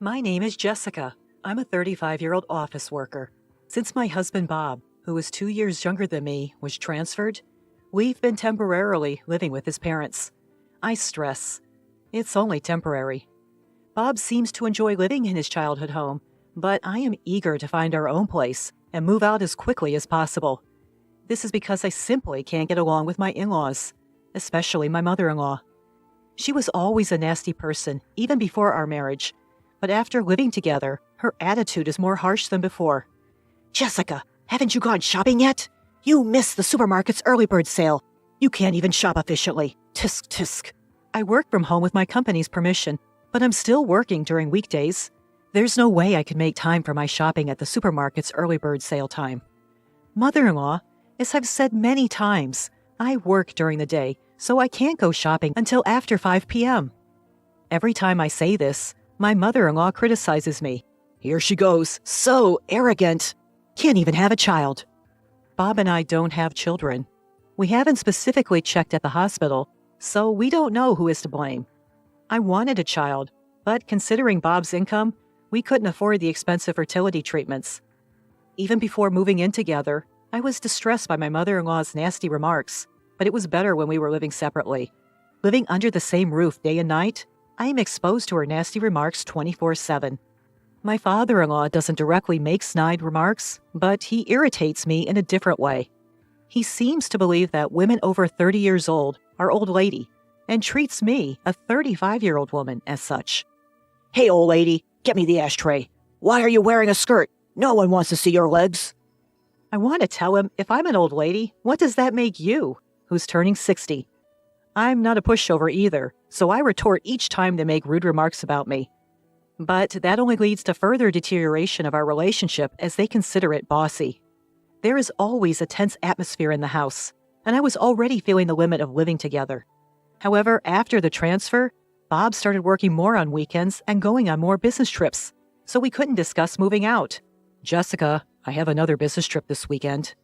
My name is Jessica. I'm a 35-year-old office worker. Since my husband Bob, who is 2 years younger than me, was transferred, we've been temporarily living with his parents. I stress, it's only temporary. Bob seems to enjoy living in his childhood home, but I am eager to find our own place and move out as quickly as possible. This is because I simply can't get along with my in-laws, especially my mother-in-law. She was always a nasty person, even before our marriage. But after living together, her attitude is more harsh than before. "Jessica, haven't you gone shopping yet? You missed the supermarket's early bird sale. You can't even shop efficiently. Tisk, tisk." I work from home with my company's permission, but I'm still working during weekdays. There's no way I could make time for my shopping at the supermarket's early bird sale time. Mother-in-law, as I've said many times, I work during the day, so I can't go shopping until after 5 p.m. Every time I say this, my mother-in-law criticizes me. Here she goes, so arrogant. Can't even have a child. Bob and I don't have children. We haven't specifically checked at the hospital, so we don't know who is to blame. I wanted a child, but considering Bob's income, we couldn't afford the expensive fertility treatments. Even before moving in together, I was distressed by my mother-in-law's nasty remarks, but it was better when we were living separately. Living under the same roof day and night, I am exposed to her nasty remarks 24/7. My father-in-law doesn't directly make snide remarks, but he irritates me in a different way. He seems to believe that women over 30 years old are old lady, and treats me, a 35-year-old woman, as such. "Hey, old lady, get me the ashtray. Why are you wearing a skirt? No one wants to see your legs." I want to tell him, if I'm an old lady, what does that make you, who's turning 60? I'm not a pushover either, so I retort each time they make rude remarks about me. But that only leads to further deterioration of our relationship as they consider it bossy. There is always a tense atmosphere in the house, and I was already feeling the limit of living together. However, after the transfer, Bob started working more on weekends and going on more business trips, so we couldn't discuss moving out. "Jessica, I have another business trip this weekend."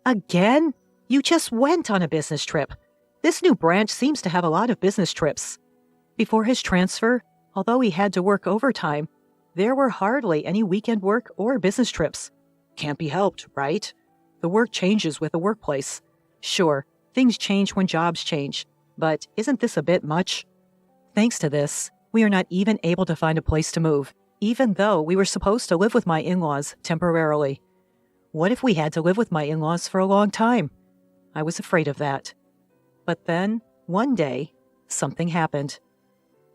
"Again? You just went on a business trip. This new branch seems to have a lot of business trips." Before his transfer, although he had to work overtime, there were hardly any weekend work or business trips. Can't be helped, right? The work changes with the workplace. Sure, things change when jobs change, but isn't this a bit much? Thanks to this, we are not even able to find a place to move, even though we were supposed to live with my in-laws temporarily. What if we had to live with my in-laws for a long time? I was afraid of that. But then, one day, something happened.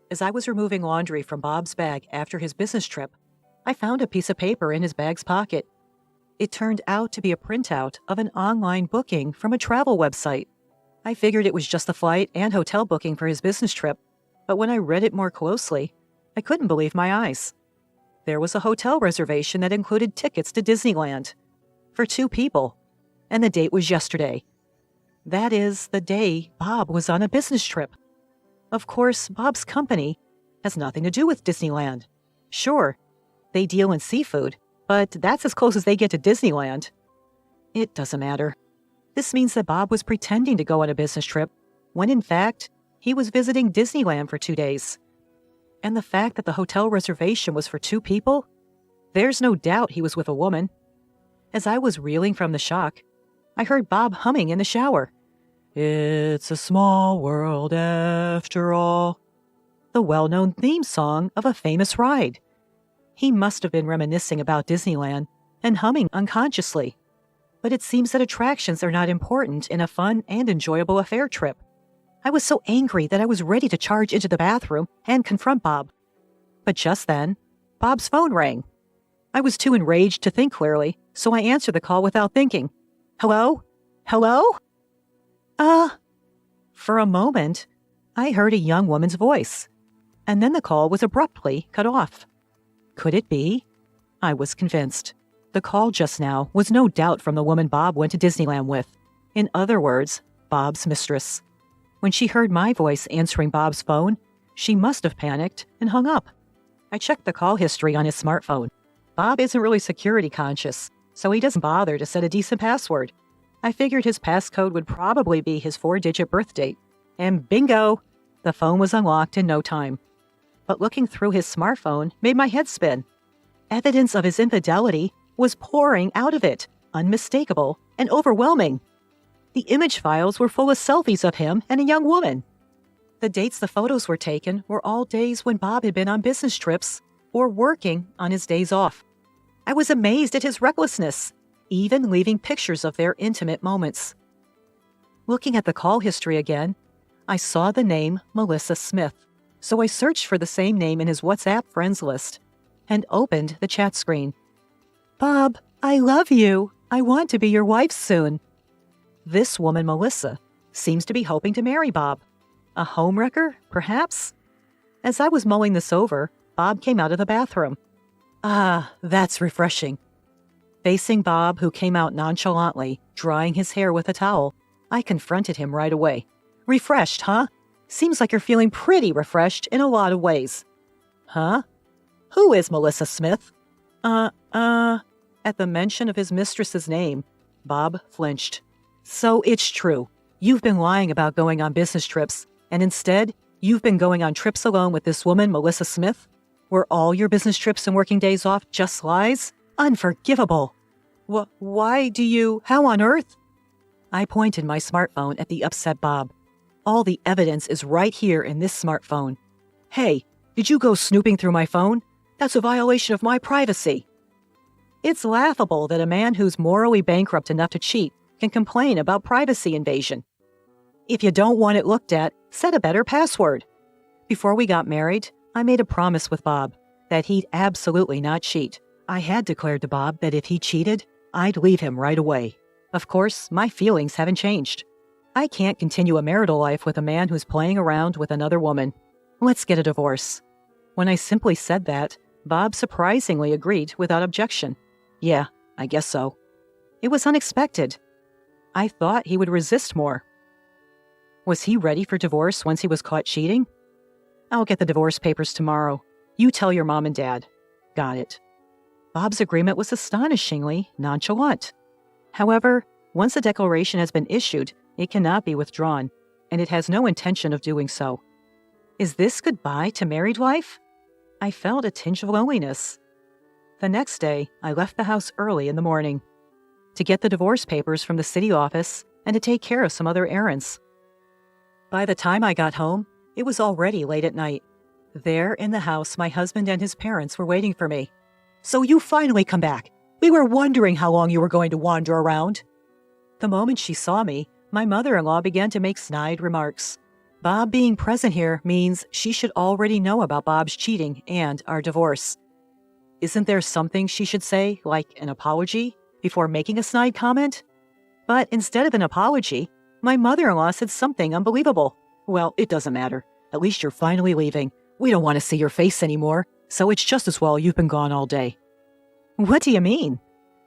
As I was removing laundry from Bob's bag after his business trip, I found a piece of paper in his bag's pocket. It turned out to be a printout of an online booking from a travel website. I figured it was just the flight and hotel booking for his business trip, but when I read it more closely, I couldn't believe my eyes. There was a hotel reservation that included tickets to Disneyland for 2 people, and the date was yesterday. That is, the day Bob was on a business trip. Of course, Bob's company has nothing to do with Disneyland. Sure, they deal in seafood, but that's as close as they get to Disneyland. It doesn't matter. This means that Bob was pretending to go on a business trip, when in fact, he was visiting Disneyland for 2 days. And the fact that the hotel reservation was for 2 people? There's no doubt he was with a woman. As I was reeling from the shock, I heard Bob humming in the shower. "It's a small world after all." The well-known theme song of a famous ride. He must have been reminiscing about Disneyland and humming unconsciously. But it seems that attractions are not important in a fun and enjoyable affair trip. I was so angry that I was ready to charge into the bathroom and confront Bob. But just then, Bob's phone rang. I was too enraged to think clearly, so I answered the call without thinking. "Hello? Hello?" For a moment, I heard a young woman's voice, and then the call was abruptly cut off. Could it be? I was convinced. The call just now was no doubt from the woman Bob went to Disneyland with. In other words, Bob's mistress. When she heard my voice answering Bob's phone, she must have panicked and hung up. I checked the call history on his smartphone. Bob isn't really security conscious, so he doesn't bother to set a decent password. I figured his passcode would probably be his 4-digit birth date. And bingo! The phone was unlocked in no time. but looking through his smartphone made my head spin. Evidence of his infidelity was pouring out of it, unmistakable and overwhelming. The image files were full of selfies of him and a young woman. The dates the photos were taken were all days when Bob had been on business trips or working on his days off. I was amazed at his recklessness, even leaving pictures of their intimate moments. Looking at the call history again, I saw the name Melissa Smith, so I searched for the same name in his WhatsApp friends list and opened the chat screen. "Bob, I love you. I want to be your wife soon." This woman, Melissa, seems to be hoping to marry Bob. A homewrecker, perhaps? As I was mulling this over, Bob came out of the bathroom. Ah, that's refreshing. Facing Bob, who came out nonchalantly, drying his hair with a towel, I confronted him right away. "Refreshed, huh? Seems like you're feeling pretty refreshed in a lot of ways." "Huh? Who is Melissa Smith?" At the mention of his mistress's name, Bob flinched. "So it's true. You've been lying about going on business trips, and instead, you've been going on trips alone with this woman, Melissa Smith? Were all your business trips and working days off just lies? Unforgivable. Why do you... How on earth?" I pointed my smartphone at the upset Bob. "All the evidence is right here in this smartphone. Hey, did you go snooping through my phone? That's a violation of my privacy." It's laughable that a man who's morally bankrupt enough to cheat can complain about privacy invasion. If you don't want it looked at, set a better password. Before we got married, I made a promise with Bob that he'd absolutely not cheat. I had declared to Bob that if he cheated, I'd leave him right away. Of course, my feelings haven't changed. I can't continue a marital life with a man who's playing around with another woman. Let's get a divorce. When I simply said that, Bob surprisingly agreed without objection. Yeah, I guess so. It was unexpected. I thought he would resist more. Was he ready for divorce once he was caught cheating? "I'll get the divorce papers tomorrow. You tell your mom and dad." Got it. Bob's agreement was astonishingly nonchalant. However, once a declaration has been issued, it cannot be withdrawn, and it has no intention of doing so. Is this goodbye to married life? I felt a tinge of loneliness. The next day, I left the house early in the morning to get the divorce papers from the city office and to take care of some other errands. By the time I got home, it was already late at night. There in the house, my husband and his parents were waiting for me. "So you finally come back. We were wondering how long you were going to wander around." The moment she saw me, my mother-in-law began to make snide remarks. Bob being present here means she should already know about Bob's cheating and our divorce. Isn't there something she should say, like an apology, before making a snide comment? But instead of an apology, my mother-in-law said something unbelievable. "Well, it doesn't matter. At least you're finally leaving. We don't want to see your face anymore, so it's just as well you've been gone all day." "What do you mean?"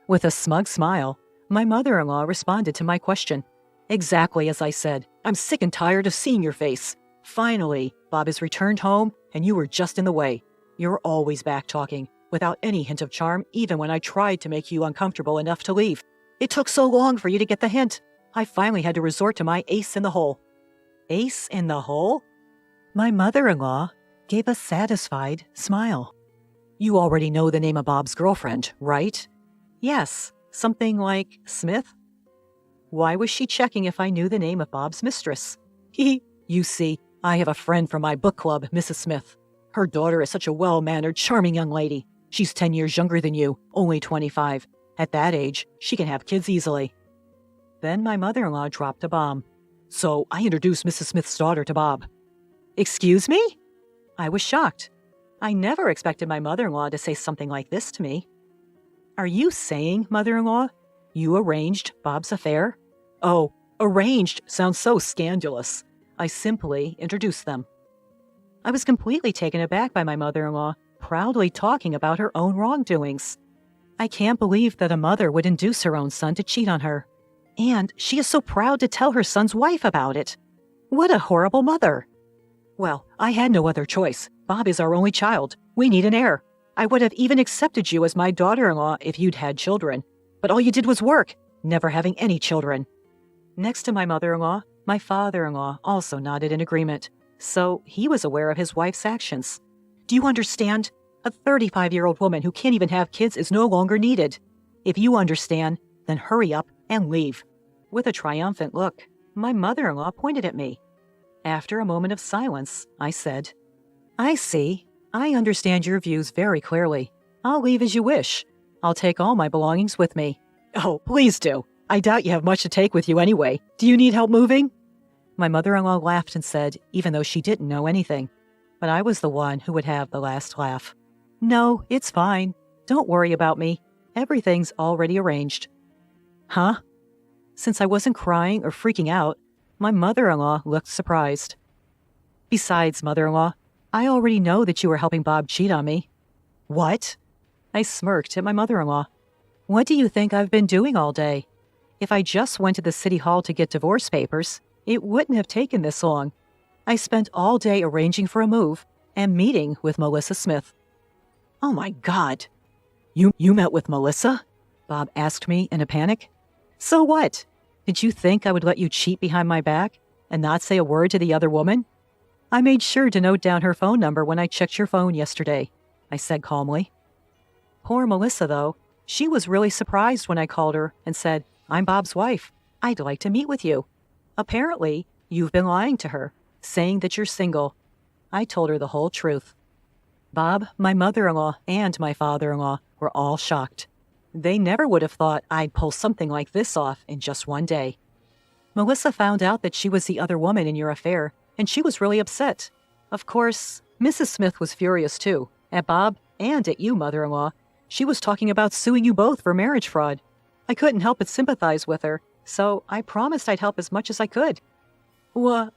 With a smug smile, my mother-in-law responded to my question. "Exactly as I said. I'm sick and tired of seeing your face. Finally, Bob has returned home, and you were just in the way. You're always back-talking, without any hint of charm, even when I tried to make you uncomfortable enough to leave. It took so long for you to get the hint. I finally had to resort to my ace in the hole." Ace in the hole? My mother-in-law gave a satisfied smile. "You already know the name of Bob's girlfriend, right?" "Yes, something like Smith." Why was she checking if I knew the name of Bob's mistress? You see, I have a friend from my book club, Mrs. Smith. Her daughter is such a well-mannered, charming young lady. She's 10 years younger than you, only 25. At that age, she can have kids easily." Then my mother-in-law dropped a bomb. "So I introduced Mrs. Smith's daughter to Bob." "Excuse me?" I was shocked. I never expected my mother-in-law to say something like this to me. "Are you saying, mother-in-law, you arranged Bob's affair?" "Oh, arranged sounds so scandalous. I simply introduced them." I was completely taken aback by my mother-in-law, proudly talking about her own wrongdoings. I can't believe that a mother would induce her own son to cheat on her. And she is so proud to tell her son's wife about it. What a horrible mother. "Well, I had no other choice. Bob is our only child. We need an heir. I would have even accepted you as my daughter-in-law if you'd had children. But all you did was work, never having any children." Next to my mother-in-law, my father-in-law also nodded in agreement, so he was aware of his wife's actions. Do you understand? A 35-year-old woman who can't even have kids is no longer needed. If you understand, then hurry up and leave." With a triumphant look, my mother-in-law pointed at me. After a moment of silence, I said, "I see. I understand your views very clearly. I'll leave as you wish. I'll take all my belongings with me." "Oh, please do. I doubt you have much to take with you anyway. Do you need help moving?" My mother-in-law laughed and said, even though she didn't know anything. But I was the one who would have the last laugh. "No, it's fine. Don't worry about me. Everything's already arranged." "Huh?" Since I wasn't crying or freaking out, my mother-in-law looked surprised. "Besides, mother-in-law, I already know that you were helping Bob cheat on me." "What?" I smirked at my mother-in-law. "What do you think I've been doing all day? If I just went to the city hall to get divorce papers, it wouldn't have taken this long. I spent all day arranging for a move and meeting with Melissa Smith." "Oh my God. You met with Melissa?" Bob asked me in a panic. "So what? Did you think I would let you cheat behind my back and not say a word to the other woman? I made sure to note down her phone number when I checked your phone yesterday," I said calmly. Poor Melissa, though, she was really surprised when I called her and said, "I'm Bob's wife. I'd like to meet with you. Apparently, you've been lying to her, saying that you're single." I told her the whole truth. Bob, my mother-in-law, and my father-in-law were all shocked. They never would have thought I'd pull something like this off in just one day. "Melissa found out that she was the other woman in your affair, and she was really upset. Of course, Mrs. Smith was furious too, at Bob and at you, mother-in-law. She was talking about suing you both for marriage fraud. I couldn't help but sympathize with her, so I promised I'd help as much as I could." What?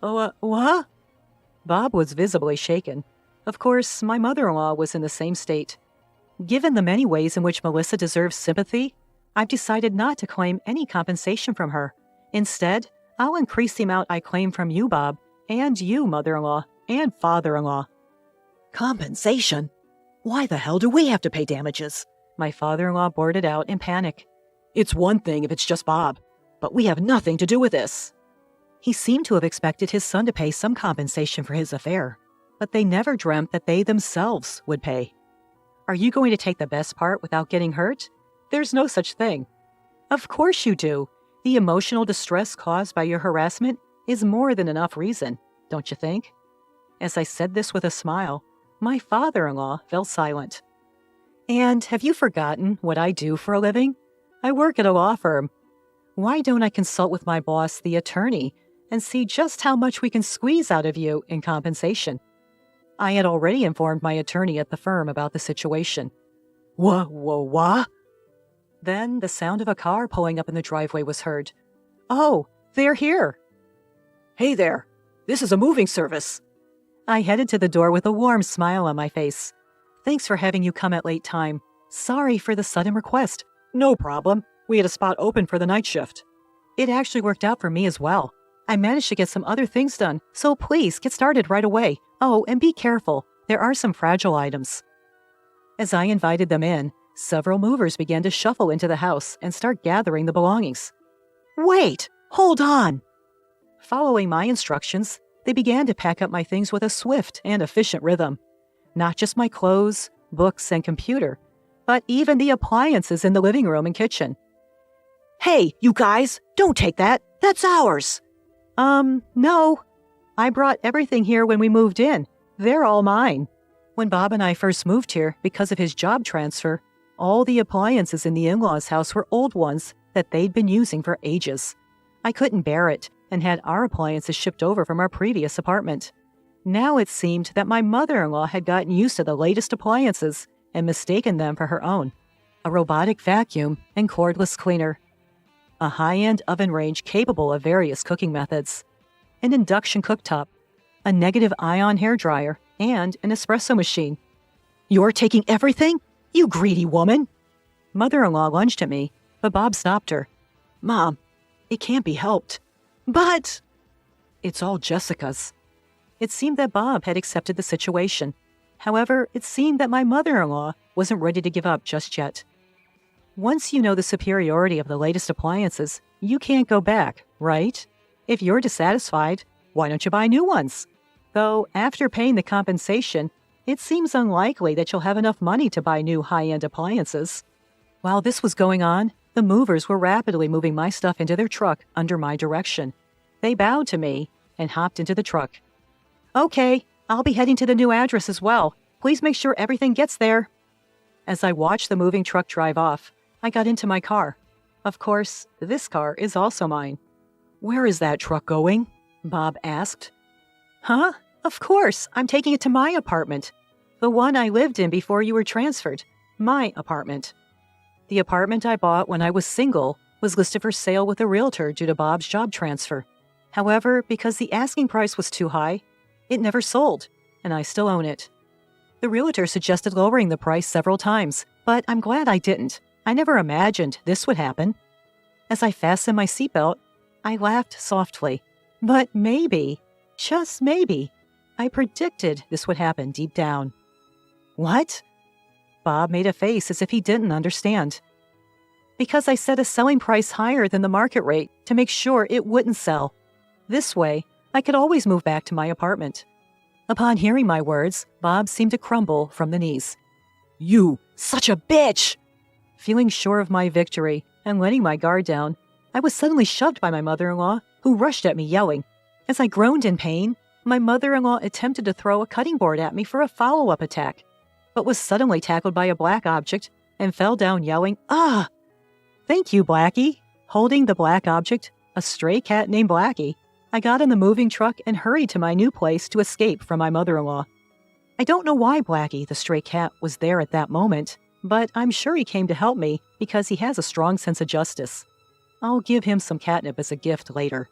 Bob was visibly shaken. Of course, my mother-in-law was in the same state. Given the many ways in which Melissa deserves sympathy, I've decided not to claim any compensation from her. Instead, I'll increase the amount I claim from you, Bob, and you, mother-in-law, and father-in-law. "Compensation? Why the hell do we have to pay damages?" My father-in-law blurted out in panic. "It's one thing if it's just Bob, but we have nothing to do with this." He seemed to have expected his son to pay some compensation for his affair, but they never dreamt that they themselves would pay. "Are you going to take the best part without getting hurt? There's no such thing." "Of course you do. The emotional distress caused by your harassment is more than enough reason, don't you think?" As I said this with a smile, my father-in-law fell silent. "And have you forgotten what I do for a living? I work at a law firm. Why don't I consult with my boss, the attorney, and see just how much we can squeeze out of you in compensation?" I had already informed my attorney at the firm about the situation. What? Then the sound of a car pulling up in the driveway was heard. "Oh, they're here." "Hey there, this is a moving service." I headed to the door with a warm smile on my face. "Thanks for having you come at late time. Sorry for the sudden request." "No problem. We had a spot open for the night shift." "It actually worked out for me as well. I managed to get some other things done, so please get started right away. Oh, and be careful. There are some fragile items." As I invited them in, several movers began to shuffle into the house and start gathering the belongings. "Wait! Hold on!" Following my instructions, they began to pack up my things with a swift and efficient rhythm. Not just my clothes, books, and computer, but even the appliances in the living room and kitchen. "Hey, you guys, don't take that. That's ours." No. I brought everything here when we moved in. They're all mine. When Bob and I first moved here because of his job transfer, all the appliances in the in-laws' house were old ones that they'd been using for ages. I couldn't bear it and had our appliances shipped over from our previous apartment. Now it seemed that my mother-in-law had gotten used to the latest appliances and mistaken them for her own. A robotic vacuum and cordless cleaner. A high-end oven range capable of various cooking methods. An induction cooktop. A negative ion hairdryer, and an espresso machine. "You're taking everything? You greedy woman!" Mother-in-law lunged at me, but Bob stopped her. "Mom, it can't be helped." "But—" "It's all Jessica's." It seemed that Bob had accepted the situation. However, it seemed that my mother-in-law wasn't ready to give up just yet. Once you know the superiority of the latest appliances, you can't go back, right? If you're dissatisfied, why don't you buy new ones? Though, after paying the compensation, It seems unlikely that you'll have enough money to buy new high-end appliances. While this was going on, the movers were rapidly moving my stuff into their truck under my direction. They bowed to me and hopped into the truck. Okay, I'll be heading to the new address as well. Please make sure everything gets there. As I watched the moving truck drive off, I got into my car. Of course, this car is also mine. Where is that truck going? Bob asked. Huh? Of course, I'm taking it to my apartment. The one I lived in before you were transferred. My apartment. The apartment I bought when I was single was listed for sale with a realtor due to Bob's job transfer. However, because the asking price was too high, it never sold, and I still own it. The realtor suggested lowering the price several times, but I'm glad I didn't. I never imagined this would happen. As I fastened my seatbelt, I laughed softly. But maybe, just maybe, I predicted this would happen deep down. What? Bob made a face as if he didn't understand. Because I set a selling price higher than the market rate to make sure it wouldn't sell. This way, I could always move back to my apartment. Upon hearing my words, Bob seemed to crumble from the knees. You, such a bitch! Feeling sure of my victory and letting my guard down, I was suddenly shoved by my mother-in-law, who rushed at me yelling. As I groaned in pain, my mother-in-law attempted to throw a cutting board at me for a follow-up attack, but was suddenly tackled by a black object and fell down yelling, "Ah!" Thank you, Blackie. Holding the black object, a stray cat named Blackie, I got in the moving truck and hurried to my new place to escape from my mother-in-law. I don't know why Blackie, the stray cat, was there at that moment, but I'm sure he came to help me because he has a strong sense of justice. I'll give him some catnip as a gift later.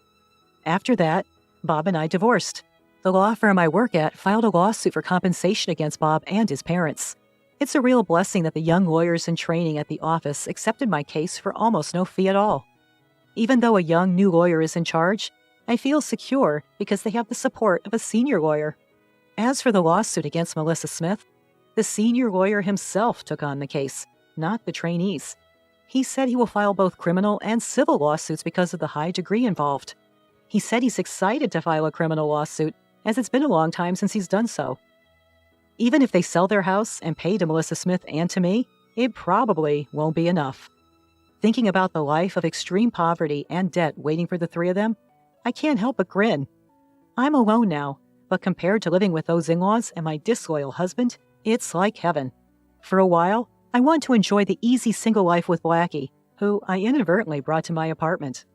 After that, Bob and I divorced. The law firm I work at filed a lawsuit for compensation against Bob and his parents. It's a real blessing that the young lawyers in training at the office accepted my case for almost no fee at all. Even though a young new lawyer is in charge, I feel secure because they have the support of a senior lawyer. As for the lawsuit against Melissa Smith, the senior lawyer himself took on the case, not the trainees. He said he will file both criminal and civil lawsuits because of the high degree involved. He said he's excited to file a criminal lawsuit, as it's been a long time since he's done so. Even if they sell their house and pay to Melissa Smith and to me, it probably won't be enough. Thinking about the life of extreme poverty and debt waiting for the three of them, I can't help but grin. I'm alone now, but compared to living with those in-laws and my disloyal husband, it's like heaven. For a while, I want to enjoy the easy single life with Blackie, who I inadvertently brought to my apartment.